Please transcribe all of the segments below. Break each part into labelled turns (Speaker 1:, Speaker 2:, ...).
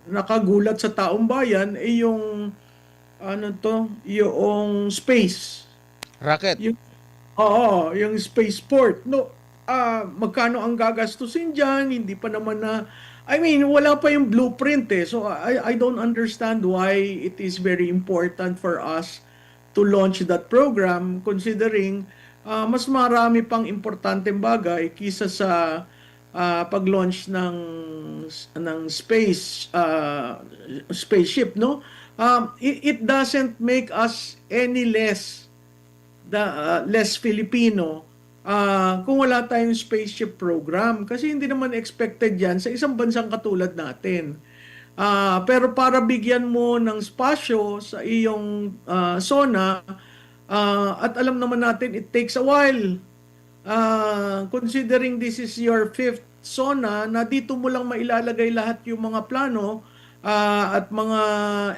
Speaker 1: nakagulat sa taong bayan ay yung ano to, yung space.
Speaker 2: Racket.
Speaker 1: Yung oo, yung spaceport. No, magkano ang gagastusin diyan? Hindi pa naman na I mean, wala pa yung blueprint eh. So I don't understand why it is very important for us to launch that program considering mas marami pang importanteng bagay kisa sa pag-launch ng spaceship, no? It doesn't make us any less Filipino kung wala tayong spaceship program kasi hindi naman expected yan sa isang bansang katulad natin. Pero para bigyan mo ng spasyo sa iyong zona, at alam naman natin it takes a while. Considering this is your fifth zona, na dito mo lang mailalagay lahat yung mga plano at mga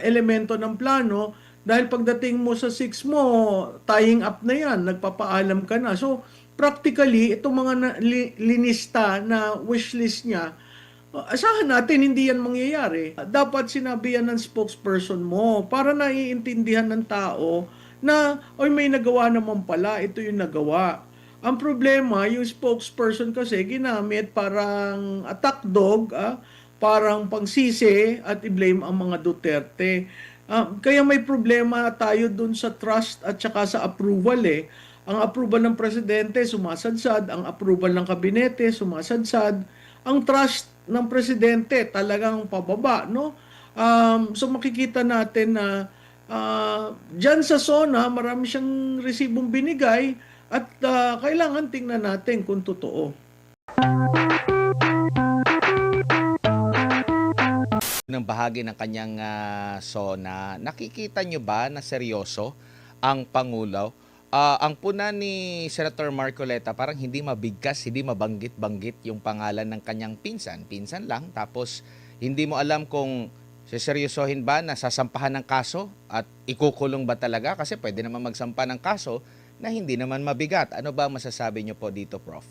Speaker 1: elemento ng plano, dahil pagdating mo sa 6 mo, tying up na yan, nagpapaalam ka na. So, practically, itong mga linista na wishlist niya, asahan natin hindi yan mangyayari. Dapat sinabi yan ng spokesperson mo para naiintindihan ng tao na, oy, may nagawa naman pala, ito yung nagawa. Ang problema, yung spokesperson kasi ginamit parang attack dog, parang pangsisi at i-blame ang mga Duterte. Kaya may problema tayo dun sa trust at saka sa approval eh. Ang approval ng presidente sumasadsad, ang approval ng kabinete sumasadsad, ang trust ng presidente talagang pababa, no? So makikita natin na dyan sa SONA, marami siyang resibong binigay at kailangan tingnan natin kung totoo.
Speaker 2: Ng bahagi ng kanyang SONA, nakikita nyo ba na seryoso ang Pangulo? Ang puna ni Senator Marcoleta parang hindi mabigkas, hindi mabanggit-banggit yung pangalan ng kanyang pinsan. Pinsan lang, tapos hindi mo alam kung seseryosohin ba na sasampahan ng kaso at ikukulong ba talaga? Kasi pwede naman magsampa ng kaso na hindi naman mabigat. Ano ba ang masasabi nyo po dito, Prof?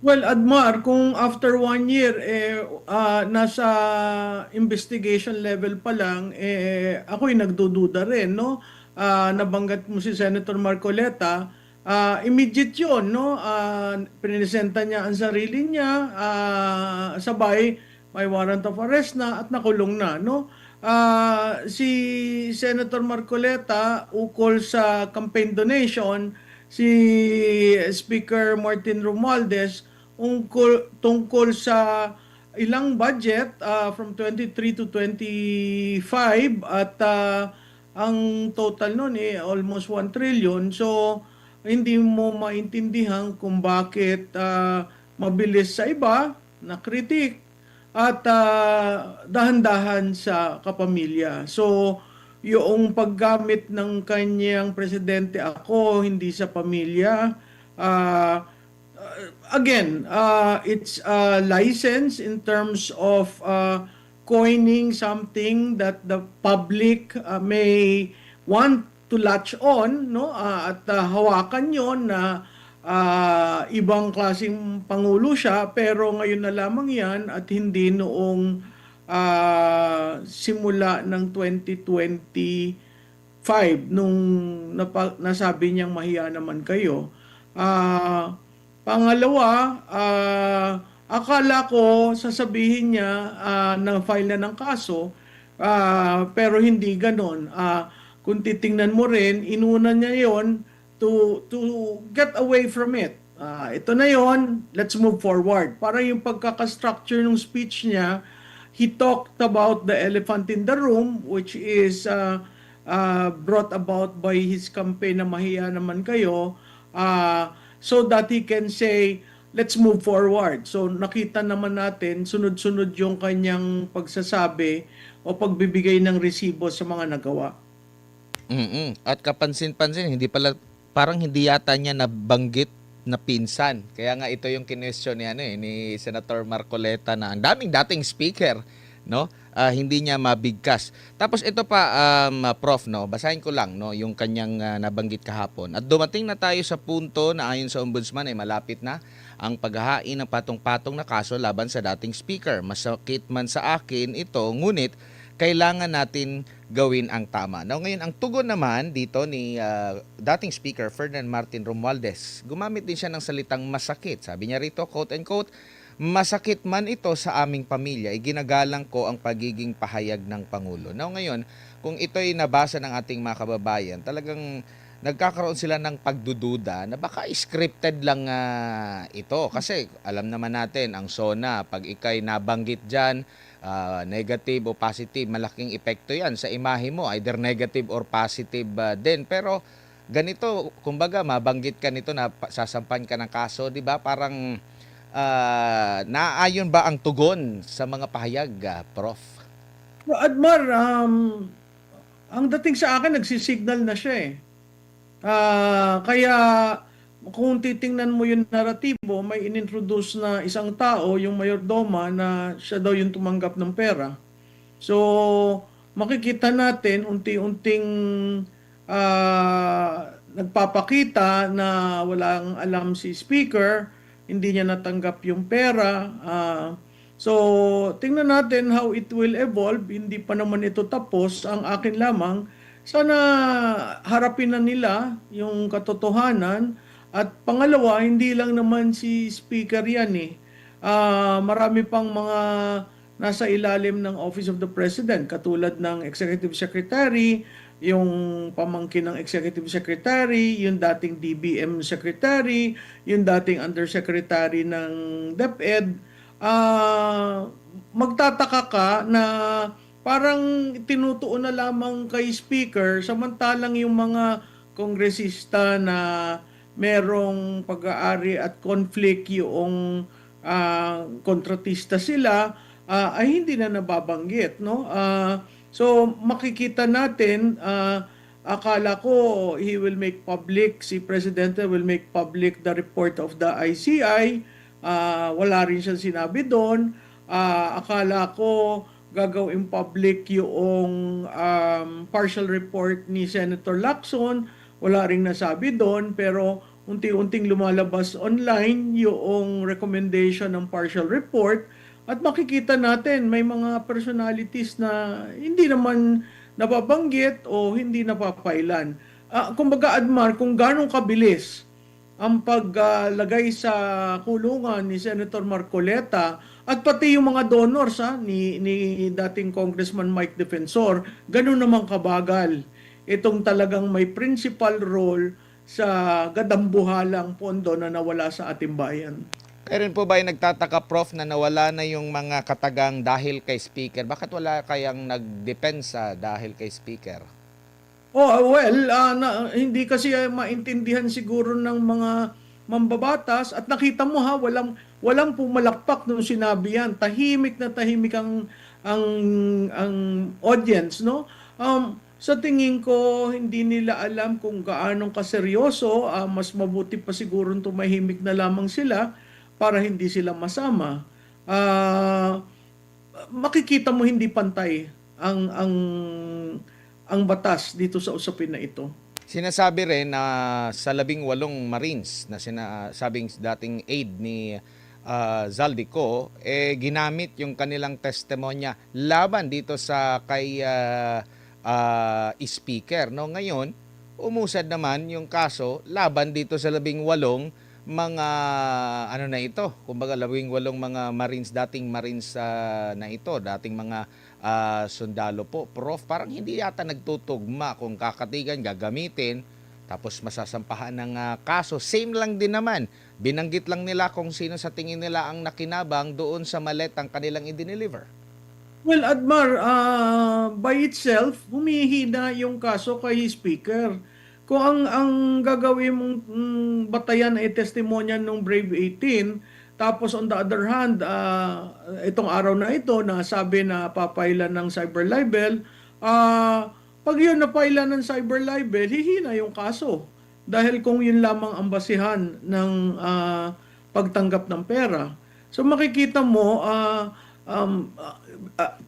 Speaker 1: Well, Admar, kung after 1 year, nasa investigation level pa lang, ako'y nagdududa rin, no? Nabanggit mo si Senator Marcoleta, immediate yun, no? Prinesenta niya ang sarili niya, sabay, may warrant of arrest na at nakulong na, no? Si Senator Marcoleta, ukol sa campaign donation, si Speaker Martin Romualdez, tungkol sa ilang budget from 23 to 25 at ang total nun almost 1 trillion. So hindi mo maintindihan kung bakit mabilis sa iba na kritik at dahan-dahan sa kapamilya. So yung paggamit ng kanyang presidente ako hindi sa pamilya, again, it's a license in terms of coining something that the public may want to latch on, no? At hawakan yon na ibang klaseng pangulo siya, pero ngayon na lamang yan at hindi noong simula ng 2025 nung nasabi niyang mahiya naman kayo. Pangalawa, akala ko sasabihin niya na file na ng kaso, pero hindi ganon. Kung titingnan mo rin, inuna niya yon to get away from it. Ito na yon, let's move forward. Para yung pagkaka-structure ng speech niya, he talked about the elephant in the room, which is brought about by his campaign na mahiya naman kayo, so that he can say, let's move forward. So nakita naman natin, sunod-sunod yung kanyang pagsasabi o pagbibigay ng resibo sa mga nagawa.
Speaker 2: At kapansin-pansin, hindi pala, parang hindi yata niya nabanggit na pinsan. Kaya nga ito yung kinwestiyon ni Senator Marcoleta na ang daming dating speaker, no? hindi niya mabigkas. Tapos ito pa, Prof, no, basahin ko lang no, yung kanyang nabanggit kahapon. At dumating na tayo sa punto na ayon sa Ombudsman ay malapit na ang paghahain ng patong-patong na kaso laban sa dating speaker. Masakit man sa akin ito, ngunit kailangan natin gawin ang tama. Now ngayon, ang tugon naman dito ni dating speaker Ferdinand Martin Romualdez, gumamit din siya ng salitang masakit. Sabi niya rito, quote and quote, masakit man ito sa aming pamilya, iginagalang ko ang pagiging pahayag ng Pangulo. Now ngayon, kung ito'y nabasa ng ating mga kababayan, talagang nagkakaroon sila ng pagdududa na baka scripted lang ito. Kasi alam naman natin, ang SONA, pag ikay nabanggit dyan, negative o positive, malaking epekto yan sa imahe mo, either negative or positive din. Pero ganito, kumbaga, mabanggit ka nito na sasampan ka ng kaso, di ba? Parang naaayon ba ang tugon sa mga pahayag, Prof?
Speaker 1: Admar, ang dating sa akin, nagsisignal na siya eh. Kaya kung titingnan mo yung naratibo, may inintroduce na isang tao, yung mayordoma, na siya daw yung tumanggap ng pera. So, makikita natin unti-unting nagpapakita na walang alam si speaker, hindi niya natanggap yung pera. So, tingnan natin how it will evolve. Hindi pa naman ito tapos. Ang akin lamang, sana harapin na nila yung katotohanan. At pangalawa, hindi lang naman si speaker yan eh. Marami pang mga nasa ilalim ng Office of the President, katulad ng Executive Secretary, yung pamangkin ng Executive Secretary, yung dating DBM Secretary, yung dating Undersecretary ng DepEd. Magtataka ka na parang tinutuon na lamang kay speaker, samantalang yung mga kongresista na merong pag-aari at conflict, yung kontratista sila, ay hindi na nababanggit, no? So makikita natin, akala ko he will make public, si Presidente will make public the report of the ICI. Wala rin siyang sinabi doon. Akala ko gagawin public yung partial report ni Senator Lacson. Wala ring nasabi doon, pero unti-unting lumalabas online yung recommendation ng partial report, at makikita natin may mga personalities na hindi naman nababanggit o hindi napapailan. Kumbaga, Admar, kung ganong kabilis ang paglagay sa kulungan ni Senator Marcoleta at pati yung mga donors ni dating Congressman Mike Defensor, ganun naman kabagal itong talagang may principal role sa gadambuhalang pondo na nawala sa ating bayan.
Speaker 2: Kaya rin po ba yung nagtataka, Prof, na nawala na yung mga katagang dahil kay speaker? Bakit wala kayang nagdepensa dahil kay speaker?
Speaker 1: Hindi kasi maintindihan siguro ng mga mambabatas, at nakita mo walang pumalakpak nung sinabi yan. Tahimik na tahimik ang audience, no? Sa tingin ko, hindi nila alam kung gaano kaseryoso. Mas mabuti pa siguro tumahimik na lamang sila para hindi sila masama. Makikita mo hindi pantay ang batas dito sa usapin na ito.
Speaker 2: Sinasabi rin na sa 18 Marines na sinasabing dating aide ni Zaldico, ginamit yung kanilang testimonya laban dito sa kay speaker. No? Ngayon, umusad naman yung kaso laban dito sa 18 mga ano na ito, kumbaga 18 mga Marines, dating Marines na ito, dating mga sundalo po. Prof, parang hindi yata nagtutugma kung kakatigan, gagamitin, tapos masasampahan ng kaso. Same lang din naman. Binanggit lang nila kung sino sa tingin nila ang nakinabang doon sa maletang kanilang i-deliver.
Speaker 1: Well, Admar, by itself, humihina yung kaso kay speaker. Kung ang gagawin mong batayan ay testimonya ng Brave 18, tapos on the other hand, itong araw na ito, na sabi na papailan ng cyber libel, pag yun napailan ng cyber libel, hihina yung kaso. Dahil kung yun lamang ang basihan ng pagtanggap ng pera. So makikita mo,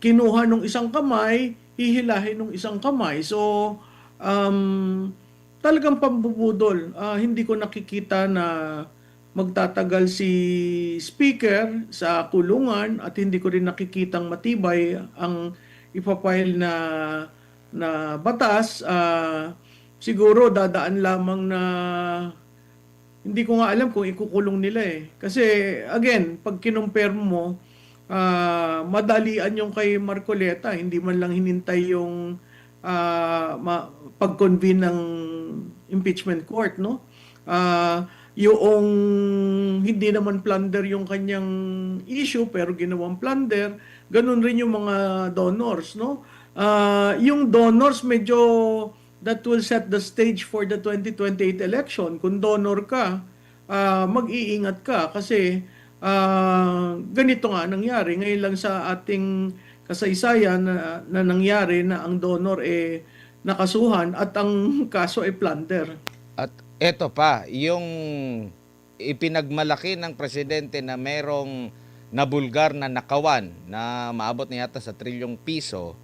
Speaker 1: kinuha nung isang kamay, hihilahin nung isang kamay. So, talagang pambubudol. Hindi ko nakikita na magtatagal si Speaker sa kulungan at hindi ko rin nakikitang matibay ang ipapile na batas. Siguro dadaan lamang na hindi ko nga alam kung ikukulong nila eh. Kasi again, pag kinumpare mo, madalian yung kay Marcoleta, hindi man lang hinintay yung pag-convene ng impeachment court, no? Yung hindi naman plunder yung kanyang issue pero ginawang plunder, ganun rin yung mga donors, no? Yung donors medyo that will set the stage for the 2028 election. Kung donor ka, mag-iingat ka kasi ganito nga nangyari. Ngayon lang sa ating kasaysayan na nangyari na ang donor nakasuhan at ang kaso ay plunder.
Speaker 2: At eto pa, yung ipinagmalaki ng presidente na merong nabulgar na nakawan na maabot na yata sa trilyong piso,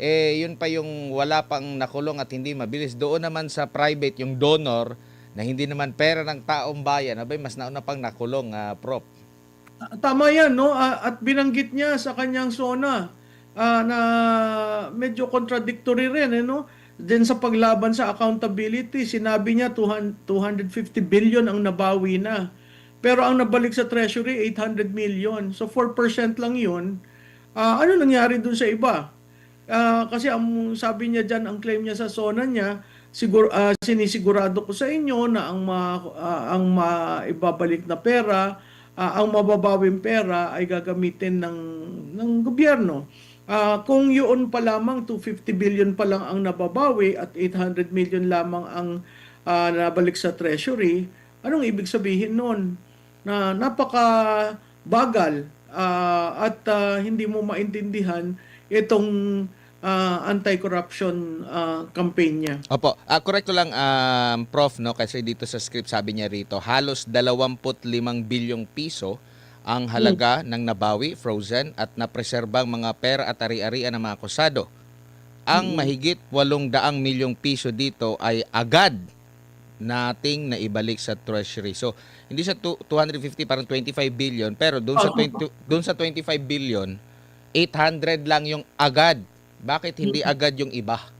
Speaker 2: yun pa yung wala pang nakulong at hindi mabilis. Doon naman sa private, yung donor na hindi naman pera ng taong bayan, abay, mas nauna pang nakulong, Prof.
Speaker 1: Tama yan, no? At binanggit niya sa kanyang SONA na medyo contradictory rin, no? Then sa paglaban sa accountability, sinabi niya 250 billion ang nabawi na. Pero ang nabalik sa Treasury, 800 million. So 4% lang yun. Ano nangyari dun sa iba? Kasi ang sabi niya dyan, ang claim niya sa SONA niya, sinisigurado ko sa inyo na ang maibabalik na pera, ang mababawing pera ay gagamitin ng gobyerno. Kung yun pa lamang, 250 billion pa lang ang nababawi at 800 million lamang ang nabalik sa Treasury, anong ibig sabihin nun? Na napaka-bagal at hindi mo maintindihan itong anti-corruption campaign niya.
Speaker 2: Opo, correcto lang, Prof, no? Kasi dito sa script sabi niya rito, halos 25 bilyong piso ang halaga ng nabawi, frozen, at napreserbang mga pera at ari-arian ng mga akusado. Ang mahigit 800 milyong piso dito ay agad nating naibalik sa Treasury. So, hindi sa 250, parang 25 billion, pero doon sa 25 billion, 800 lang yung agad. Bakit hindi agad yung iba,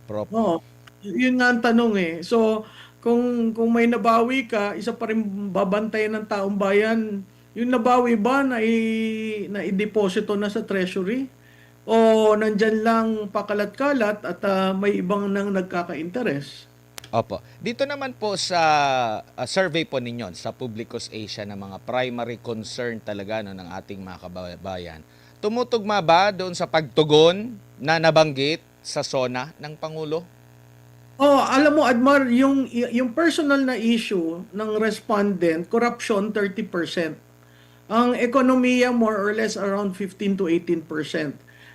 Speaker 2: Prof?
Speaker 1: Oo, yun nga ang tanong eh. So, kung may nabawi ka, isa pa rin babantayan ng taong bayan, yung nabawi ba na i-deposito na sa Treasury? O nandyan lang pakalat-kalat at may ibang nang nagkaka-interest?
Speaker 2: Opo. Dito naman po sa survey po ninyo sa Publicos Asia ng mga primary concern talaga no, ng ating mga kababayan, tumutugma ba doon sa pagtugon na nabanggit sa SONA ng Pangulo?
Speaker 1: Alam mo, Admar, yung personal na issue ng respondent, corruption 30%. Ang ekonomiya more or less around 15 to 18%.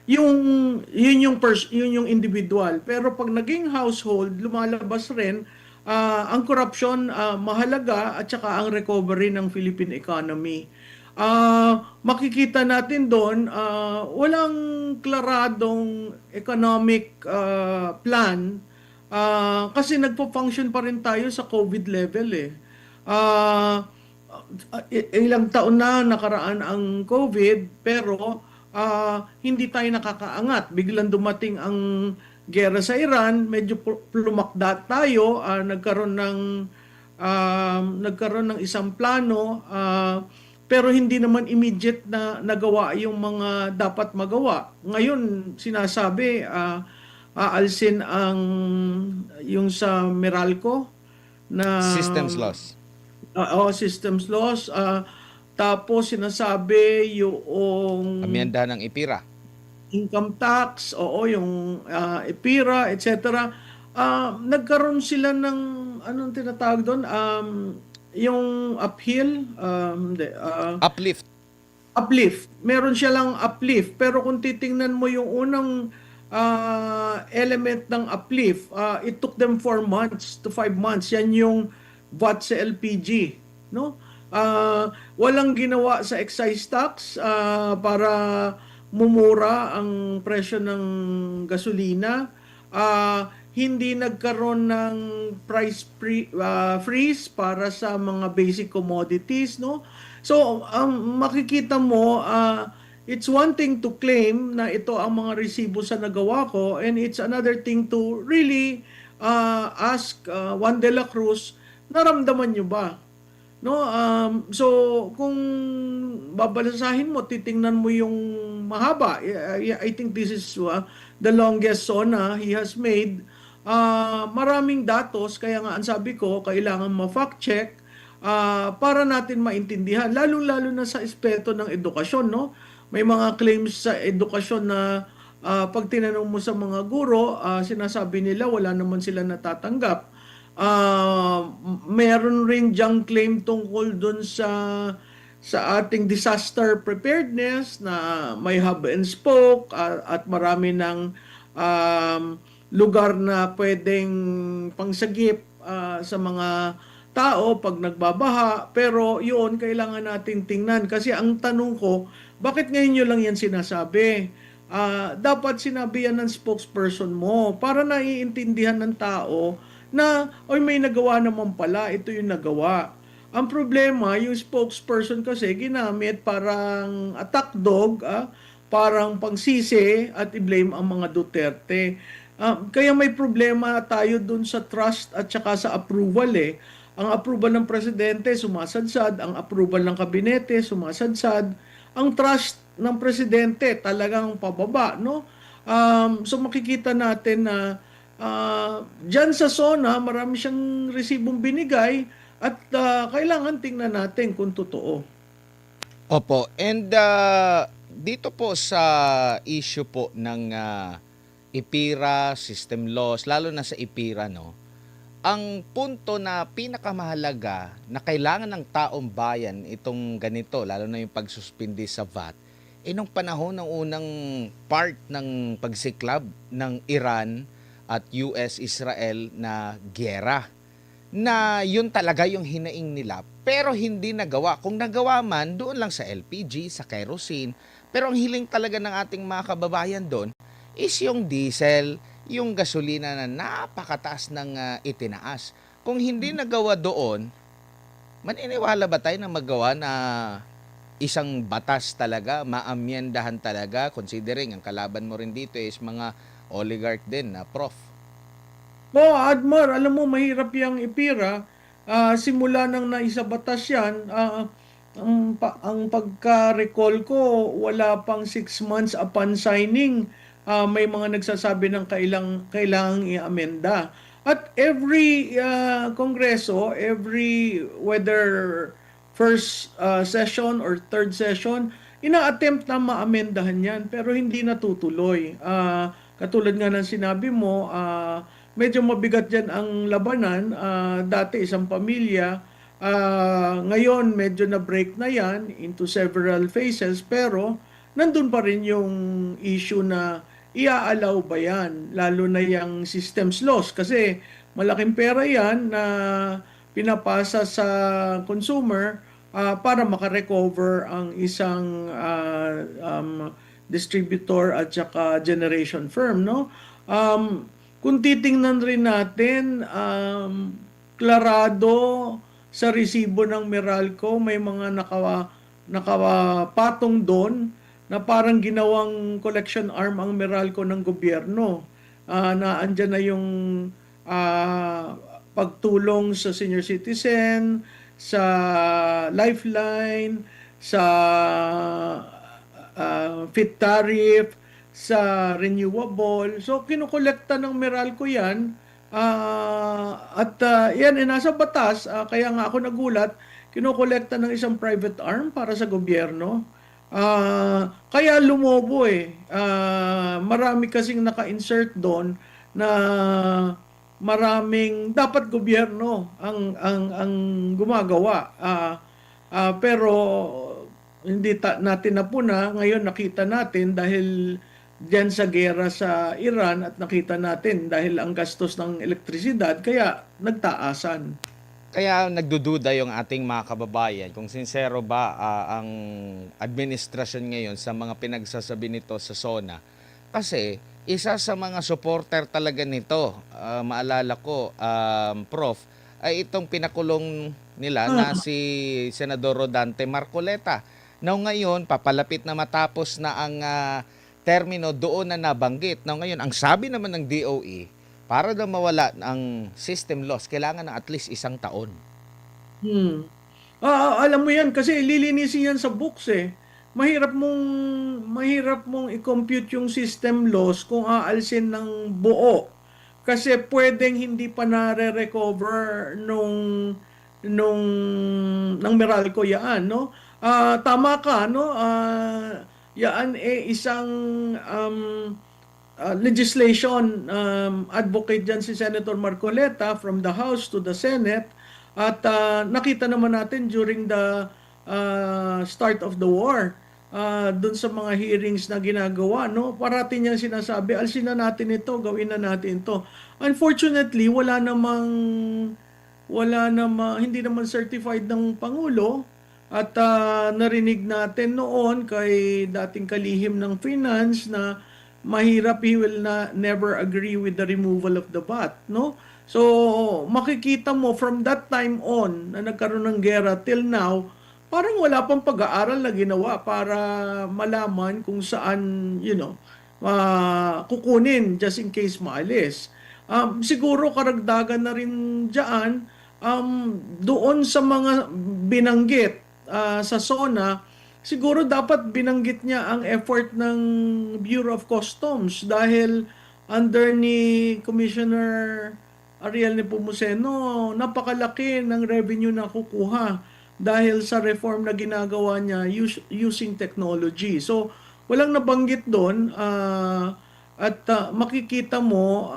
Speaker 1: Yun yung individual. Pero pag naging household, lumalabas rin ang corruption mahalaga at saka ang recovery ng Philippine economy. Makikita natin doon walang klaradong economic plan kasi nagpo-function pa rin tayo sa COVID level eh. Ilang taon na nakaraan ang COVID pero hindi tayo nakakaangat. Biglang dumating ang gera sa Iran, medyo lumakda tayo, nagkaroon ng isang plano pero hindi naman immediate na nagawa yung mga dapat magawa. Ngayon sinasabi aalsin yung sa Meralco na
Speaker 2: Systems loss.
Speaker 1: systems loss. Tapos sinasabi yung
Speaker 2: Amyenda ng IPIRA.
Speaker 1: income tax, yung EPIRA, etc. Nagkaroon sila ng anong tinatawag doon? Yung uphill,
Speaker 2: Uplift.
Speaker 1: uplift. Meron siya lang uplift. Pero kung titingnan mo yung unang element ng uplift, it took them 4 months to 5 months. Yan yung VAT sa LPG, no? Walang ginawa sa excise tax para mumura ang presyo ng gasolina. Hindi nagkaroon ng freeze para sa mga basic commodities, no? So, makikita mo, it's one thing to claim na ito ang mga resibo sa nagawa ko, and it's another thing to really ask Juan de la Cruz, naramdaman nyo ba? No, so kung babalasahin mo, titingnan mo yung mahaba. I think this is the longest SONA he has made. Maraming datos, kaya nga ang sabi ko, kailangan ma-fact check para natin maintindihan, lalo-lalo na sa aspeto ng edukasyon, no? May mga claims sa edukasyon na pag tinanong mo sa mga guro, sinasabi nila wala naman sila natatanggap. Meron rin diyang claim tungkol dun sa ating disaster preparedness na may hub and spoke at marami ng lugar na pwedeng pangsagip sa mga tao pag nagbabaha. Pero yun, kailangan nating tingnan. Kasi ang tanong ko, bakit ngayon nyo lang yan sinasabi? Dapat sinabi yan ng spokesperson mo para naiintindihan ng tao na, oy, may nagawa naman pala, ito yung nagawa. Ang problema, yung spokesperson kasi ginamit parang attack dog, parang pangsisi at i-blame ang mga Duterte. Kaya may problema tayo dun sa trust at saka sa approval eh. Ang approval ng presidente sumasadsad, ang approval ng kabinete sumasadsad, ang trust ng presidente talagang pababa, no? So makikita natin na dyan sa SONA, marami siyang resibong binigay at kailangan tingnan natin kung totoo.
Speaker 2: Opo, and dito po sa issue po ng IPIRA, system laws, lalo na sa IPIRA, no? Ang punto na pinakamahalaga na kailangan ng taong bayan itong ganito, lalo na yung pagsuspindi sa VAT, nung panahon ng unang part ng pagsiklab ng Iran at US-Israel na giyera, na yun talaga yung hinaing nila, pero hindi nagawa. Kung nagawa man, doon lang sa LPG, sa kerosene, pero ang hiling talaga ng ating mga kababayan doon is yung diesel, yung gasolina na napakataas ng itinaas. Kung hindi nagawa doon, maniniwala ba tayo na magawa na isang batas talaga, maamyendahan talaga, considering ang kalaban mo rin dito is mga oligarch din na prof?
Speaker 1: Admar, alam mo, mahirap yung IPIRA. Simula nang naisabatas yan, ang pagka-recall ko, wala pang 6 months upon signing, may mga nagsasabi ng kailangang i-amenda. At every kongreso, whether first session or third session, ina-attempt na maamendahan yan, pero hindi natutuloy. Katulad nga ng sinabi mo, medyo mabigat dyan ang labanan. Dati isang pamilya, ngayon medyo na-break na yan into several phases, pero nandun pa rin yung issue na iaalaw ba yan, lalo na yung systems loss, kasi malaking pera yan na pinapasa sa consumer para makarecover ang isang distributor at saka generation firm, no? Kung titingnan rin natin, klarado sa resibo ng Meralco, may mga nakapatong doon na parang ginawang collection arm ang Meralco ng gobyerno. Na andyan na yung pagtulong sa senior citizen, sa lifeline, sa fit tariff, sa renewable. So, kinukolekta ng Meralco yan. Yan, nasa batas. Kaya nga ako nagulat, kinukolekta ng isang private arm para sa gobyerno. Kaya lumobo eh. Marami kasing naka-insert doon na maraming dapat gobyerno ang gumagawa. Pero hindi natin napuna. Ngayon nakita natin dahil diyan sa gera sa Iran at nakita natin dahil ang gastos ng elektrisidad kaya nagtaasan.
Speaker 2: Kaya nagdududa yung ating mga kababayan kung sincero ba ang administrasyon ngayon sa mga pinagsasabi nito sa SONA. Kasi isa sa mga supporter talaga nito, maalala ko, Prof, ay itong pinakulong nila na
Speaker 1: Ah,
Speaker 2: si Senador Rodante Marcoleta. Now ngayon, papalapit na matapos na ang termino doon na nabanggit. Now ngayon, ang sabi naman ng DOE, para daw mawala ang system loss, kailangan ng at least 1 taon.
Speaker 1: hmm. Alam mo yan kasi lilinisin yan sa books eh. Mahirap mong i-compute yung system loss kung aalsin ng buo. Kasi pwedeng hindi pa nare-recover nung ng Meralco yaan, no? Tama ka, no? Yaan isang um, legislation advocate dyan si Senator Marcoleta from the House to the Senate. At nakita naman natin during the start of the war, doon sa mga hearings na ginagawa, no? Parati niyang sinasabi, alsin na natin ito, gawin na natin ito. Unfortunately, hindi naman certified ng Pangulo. At narinig natin noon kay dating kalihim ng finance na mahirap, he will never agree with the removal of the VAT, no? So, makikita mo from that time on na nagkaroon ng gera till now, parang wala pang pag-aaral na ginawa para malaman kung saan, kukunin just in case maalis. Siguro karagdagan na rin dyan, doon sa mga binanggit sa SONA, siguro dapat binanggit niya ang effort ng Bureau of Customs dahil under ni Commissioner Ariel Nepomuceno, napakalaki ng revenue na kukuha dahil sa reform na ginagawa niya using technology. So, walang nabanggit doon at makikita mo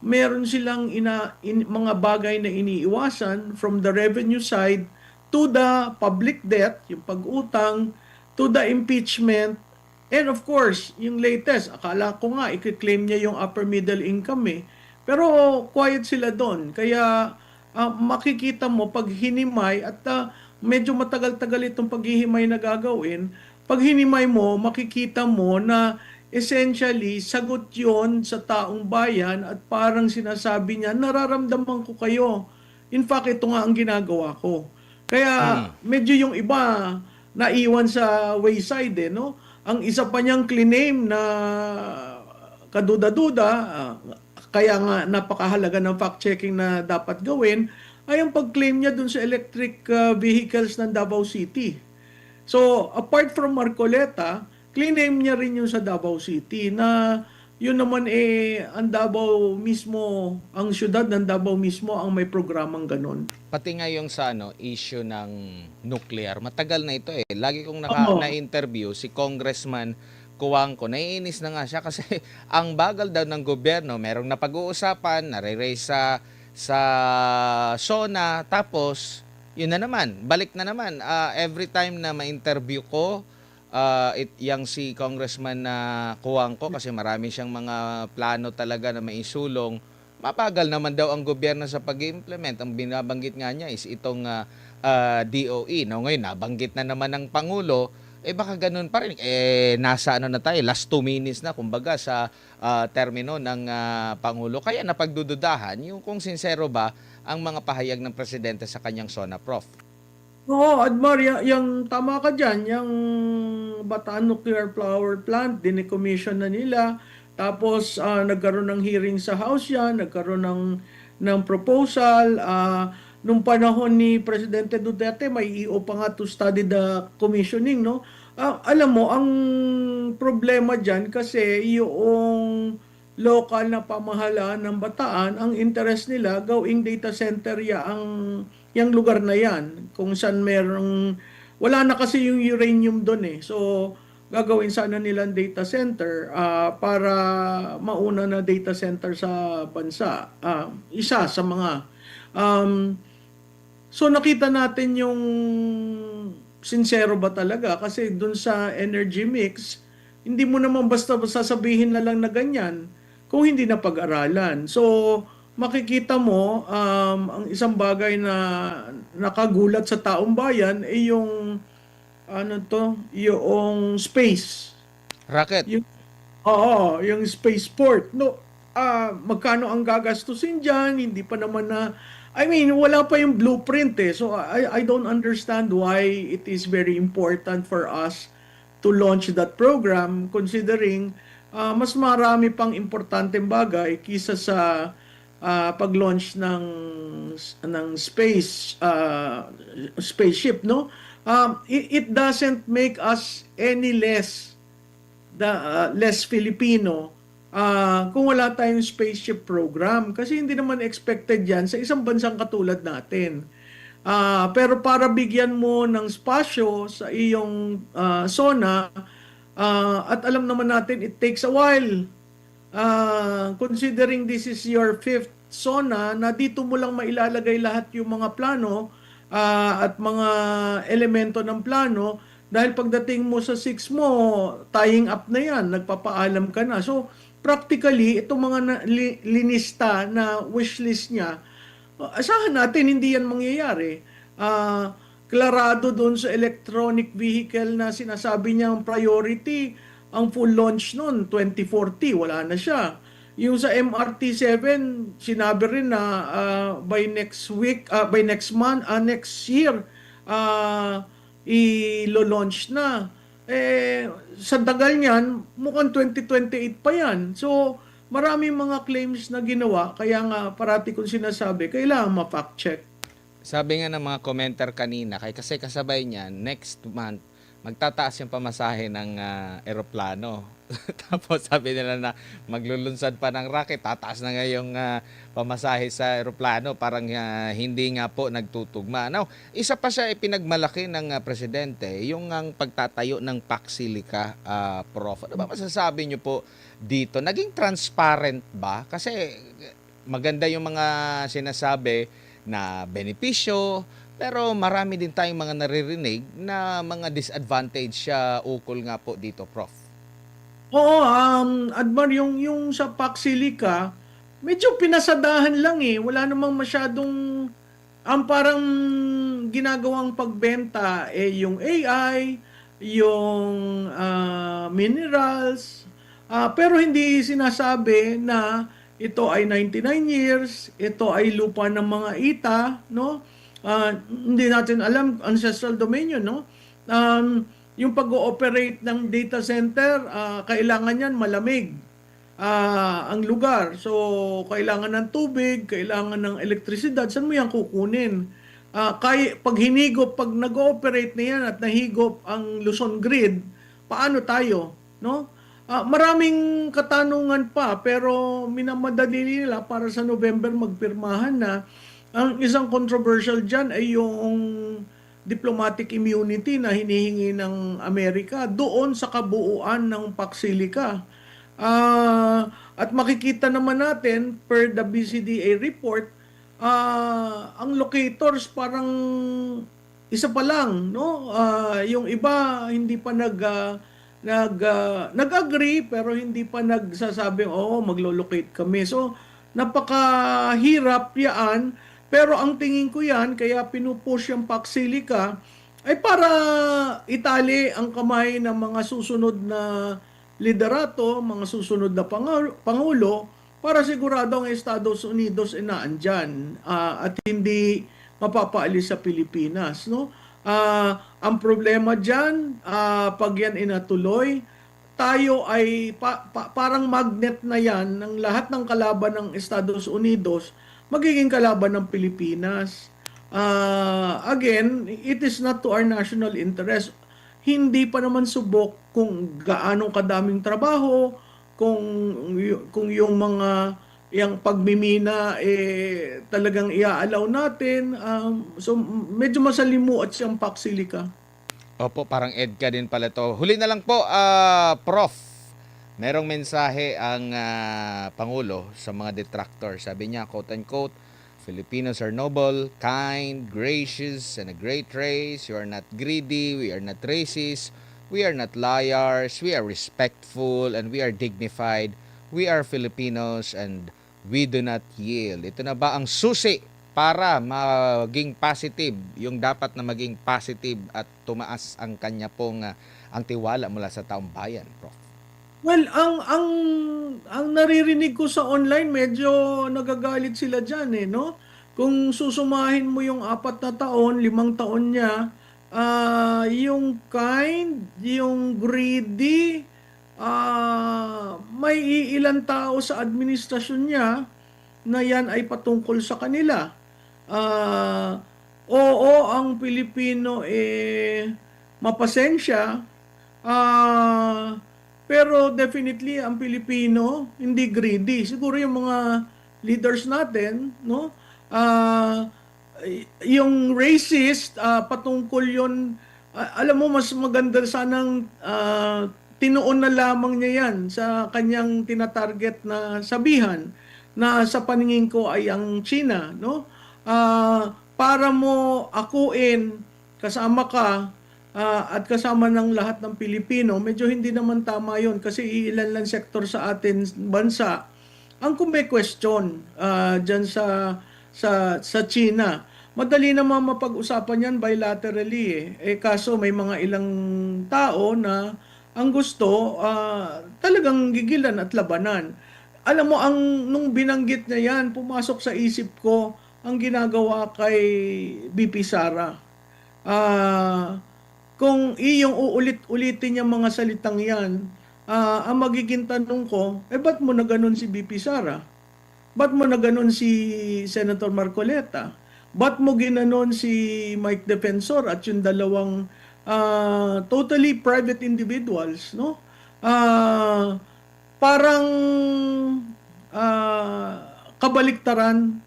Speaker 1: meron silang mga bagay na iniiwasan from the revenue side to the public debt, yung pag-utang, to the impeachment, and of course, yung latest, akala ko nga, i-claim niya yung upper middle income eh. Pero quiet sila doon. Kaya makikita mo pag hinimay at medyo matagal-tagal itong paghihimay na gagawin, pag hinimay mo, makikita mo na essentially, sagot yon sa taong bayan at parang sinasabi niya, nararamdaman ko kayo. In fact, ito nga ang ginagawa ko. Kaya
Speaker 2: Mm.
Speaker 1: medyo yung iba naiwan sa wayside eh, no? Ang isa pa niyang claim na kaduda-duda, kaya nga napakahalaga ng fact-checking na dapat gawin, ay ang pag-claim niya dun sa electric vehicles ng Davao City. So, apart from Marcoleta, claim niya rin yung sa Davao City na yun naman ang Davao mismo, ang syudad ng Davao mismo ang may programang ganun.
Speaker 2: Pati nga yung sa issue ng nuclear, matagal na ito eh. Lagi kong
Speaker 1: Oo.
Speaker 2: na-interview si Congressman Cuangco. Naiinis na nga siya kasi ang bagal daw ng gobyerno. Merong napag-uusapan, nare-raise sa SONA, tapos yun na naman, balik na naman. Every time na ma-interview ko, yang si Congressman na Cuangco, kasi marami siyang mga plano talaga na maisulong, mapagal naman daw ang gobyerno sa pag-implement. Ang binabanggit nga niya is itong DOE. No, ngayon, nabanggit na naman ng Pangulo, baka ganun pa rin. Nasa na tayo, last 2 minutes na, kumbaga, sa termino ng Pangulo. Kaya napagdududahan yung kung sincero ba ang mga pahayag ng Presidente sa kanyang SONA, Prof.
Speaker 1: Oo, Admar, yung tama ka dyan, yung Bataan Nuclear Power Plant, dinicommission na nila. Tapos, nagkaroon ng hearing sa House yan, nagkaroon ng proposal. Nung panahon ni Presidente Duterte, may EO pa nga to study the commissioning, no? Alam mo, ang problema dyan kasi yung local na pamahalaan ng Bataan, ang interest nila, gawing data center yung lugar na yan, kung saan wala na kasi yung uranium doon eh. So, gagawin sana nilang data center para mauna na data center sa bansa. Isa sa mga. Um, so, nakita natin yung sincero ba talaga? Kasi doon sa energy mix, hindi mo naman basta sasabihin na lang na ganyan kung hindi na pag-aralan. So, makikita mo ang isang bagay na nakagulat sa taong bayan ay yung yung space.
Speaker 2: Racket.
Speaker 1: Yung Oo, yung spaceport. No, magkano ang gagastusin diyan? Hindi pa naman I mean, wala pa yung blueprint eh. So I don't understand why it is very important for us to launch that program considering mas marami pang importanteng bagay kisa sa pag-launch ng spaceship, no? It doesn't make us any less Filipino kung wala tayong spaceship program. Kasi hindi naman expected yan sa isang bansang katulad natin. Pero para bigyan mo ng spasyo sa iyong SONA, at alam naman natin it takes a while. Considering this is your fifth SONA, na dito mo lang mailalagay lahat yung mga plano at mga elemento ng plano, dahil pagdating mo sa 6 mo, tying up na yan, nagpapaalam ka na. So, practically, itong mga linista na wishlist niya, asahan natin hindi yan mangyayari. Klarado doon sa electronic vehicle na sinasabi niyang priority, ang full launch noon 2040, wala na siya. Yung sa MRT7, sinabi rin na by next week, by next month, next year, i-launch na. Sa tagal niyan, mukhang 2028 pa yan. So, maraming mga claims na ginawa, kaya nga parati kong sinasabi, kailangan ma-fact check.
Speaker 2: Sabi nga ng mga commenter kanina, kasi kasabay niya, next month, magtataas yung pamasahe ng eroplano. Tapos sabi nila na maglulunsad pa ng rocket, tataas na nga yung pamasahe sa eroplano, parang hindi nga po nagtutugma. Now, isa pa siya ipinagmalaki ng presidente, yung ang pagtatayo ng Paxilica, Prof. Ano ba masasabi niyo po dito? Naging transparent ba? Kasi maganda yung mga sinasabi na benepisyo, pero marami din tayong mga naririnig na mga disadvantage ukol nga po dito, Prof.
Speaker 1: Oo, Admar, yung sa Paxilica, medyo pinasadahan lang eh. Wala namang masyadong, ang parang ginagawang pagbenta yung AI, yung minerals, pero hindi sinasabi na ito ay 99 years, ito ay lupa ng mga ita, no? Hindi natin alam, ancestral domain yun, no? Yung pag-ooperate ng data center, kailangan yan malamig ang lugar. So, kailangan ng tubig, kailangan ng elektrisidad. Saan mo yan kukunin? Pag hinigop, pag nag-ooperate na yan at nahigop ang Luzon Grid, paano tayo? No? Maraming katanungan pa, pero minamadali nila para sa November magpirmahan na. Ang isang controversial dyan ay yung diplomatic immunity na hinihingi ng Amerika doon sa kabuuan ng Paxilica. At makikita naman natin per the BCDA report, ang locators parang isa pa lang, no? Yung iba hindi pa nag-agree pero hindi pa nagsasabi, maglo-locate kami. So, napakahirap yan. Pero ang tingin ko yan, kaya pinupush yung Paxilica, ay para itali ang kamay ng mga susunod na liderato, mga susunod na pangulo, para sigurado ang Estados Unidos ay naandyan at hindi mapapaalis sa Pilipinas. No? Ang problema dyan, pag yan inatuloy, tayo ay parang magnet na yan ng lahat ng kalaban ng Estados Unidos, magiging kalaban ng Pilipinas. Again, it is not to our national interest. Hindi pa naman subok kung gaano kadaming trabaho, kung yung mga yung pagmimina talagang iaalaw natin. So medyo masalimuot siyang Paxilica.
Speaker 2: Opo, parang EDCA din pala to. Huli na lang po, Prof. Merong mensahe ang Pangulo sa mga detractors. Sabi niya, quote-unquote, Filipinos are noble, kind, gracious, and a great race. We are not greedy, we are not racist, we are not liars, we are respectful, and we are dignified. We are Filipinos, and We do not yield. Ito na ba ang susi para maging positive, yung dapat na maging positive at tumaas ang kanya pong ang tiwala mula sa taong bayan, Prof?
Speaker 1: Well, ang naririnig ko sa online, medyo nagagalit sila diyan eh, no? Kung susumahin mo yung 4 na taon, 5 taon niya, yung kind, yung greedy, may iilang tao sa administrasyon niya na yan ay patungkol sa kanila. Ah, oo, ang Pilipino mapasensya, pero definitely ang Pilipino hindi greedy. Siguro yung mga leaders natin, no? Ah, yung racist, patungkol yon, alam mo, mas maganda sanang tinuon na lamang niya yan sa kanyang tinatarget na sabihan na sa paningin ko ay ang China, no? Para mo akuin, kasama ka, at kasama ng lahat ng Pilipino, medyo hindi naman tama yon kasi ilan lang sektor sa atin bansa ang question dyan sa China. Madali naman mapag-usapan yan bilaterally kaso may mga ilang tao na ang gusto talagang gigilan at labanan. Alam mo, nung binanggit niya yan, pumasok sa isip ko ang ginagawa kay BP Sara. Kung iyong uulit-ulitin yung mga salitang yan, ang magiging tanong ko, ba't mo na ganun si BP Sara? Ba't mo na ganun si Senator Marcoleta? Ba't mo ginanon si Mike Defensor at yung dalawang totally private individuals, no? Parang kabaliktaran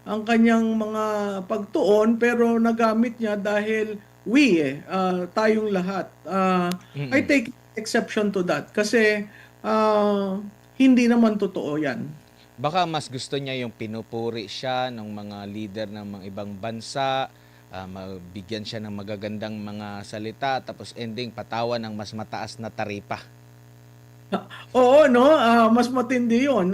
Speaker 1: ang kanyang mga pagtuon pero nagamit niya dahil tayong lahat. I
Speaker 2: Mm.
Speaker 1: take exception to that kasi hindi naman totoo yan.
Speaker 2: Baka mas gusto niya yung pinupuri siya ng mga leader ng mga ibang bansa, mabigyan siya ng magagandang mga salita, tapos ending patawa ng mas mataas na taripa.
Speaker 1: Oo, no? Mas matindi yun.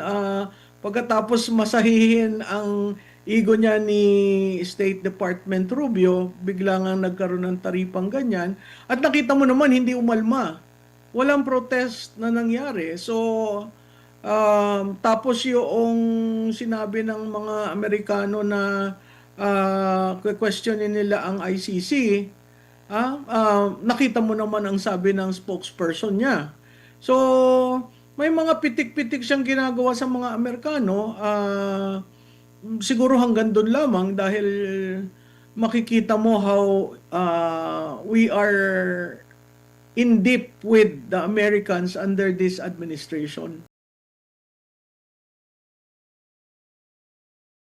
Speaker 1: Pagkatapos masahihin ang ego niya ni State Department Rubio, bigla nga nagkaroon ng taripang ganyan. At nakita mo naman, hindi umalma. Walang protest na nangyari. So, tapos yung sinabi ng mga Amerikano na questionin nila ang ICC, nakita mo naman ang sabi ng spokesperson niya. So, may mga pitik-pitik siyang ginagawa sa mga Amerikano. Siguro hanggang doon lamang dahil makikita mo how we are in deep with the Americans under this administration.